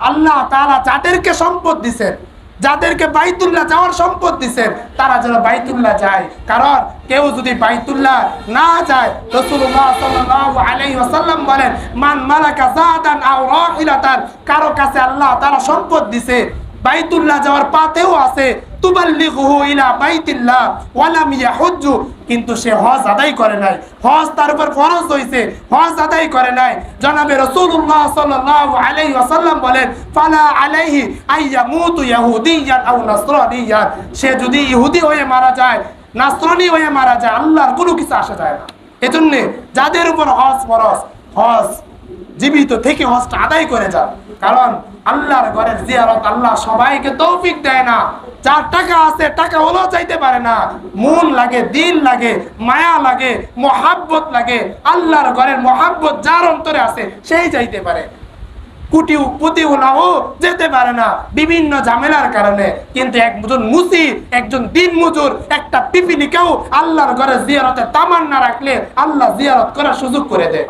আল্লাহ তাআলা যাদেরকে সম্পদ দিবেন, যাদেরকে বাইতুল্লাহ যাওয়ার সম্পদ দিবেন, তারা যেন বাইতুল্লাহ যায়। কারণ কেউ যদি বাইতুল্লাহ না যায়, রাসূলুল্লাহ সাল্লাল্লাহু আলাইহি ওয়াসাল্লাম বলেন, মান মালাকা যাদান আও রাহিলাতান, কারো কাছে আল্লাহ তাআলা সম্পদ দিছে, বাইতুল্লাহ যাওয়ার পাতেও আছে, তুবাল্লিগুহু ইলা বাইতিল্লাহ ওয়া লাম ইয়াহুজ্জু, কিন্তু সে হজ আদায় করে নাই, হজ তার উপর ফরজ হইছে, হজ আদায় করে নাই। জনাবে রাসূলুল্লাহ সাল্লাল্লাহু আলাইহি ওয়াসাল্লাম বলেন, ফালা আলাইহি আইয়ামুতু ইয়াহুদিয়ান আও নাসরানিয়ান, সে যদি ইহুদি হয়ে মারা যায়, নাসরানি হয়ে মারা যায়, আল্লাহর কোনো কিছু আসে যায় না। এজন্য যাদের উপর হজ ফরজ, হজ জীবিত থেকে হজটা আদায় করে যান। কারণ আল্লাহর ঘরের জিয়ারত আল্লাহ সবাইকে তৌফিক দেয় না। যার টাকা আছে টাকা হলেও চাইতে পারে না, মন লাগে, দিল লাগে, মায়া লাগে, মহাব্বত লাগে। আল্লাহর ঘরের মহাব্বত যার অন্তরে আছে সেই চাইতে পারে। কোটি ওলাও যেতে পারে না বিভিন্ন ঝামেলার কারণে, কিন্তু একজন মুসি, একজন দিন মজুর, একটা পিপিলিকেও আল্লাহর ঘরে জিয়ারতের তামান্না রাখলে আল্লাহ জিয়ারত করার সুযোগ করে দেয়।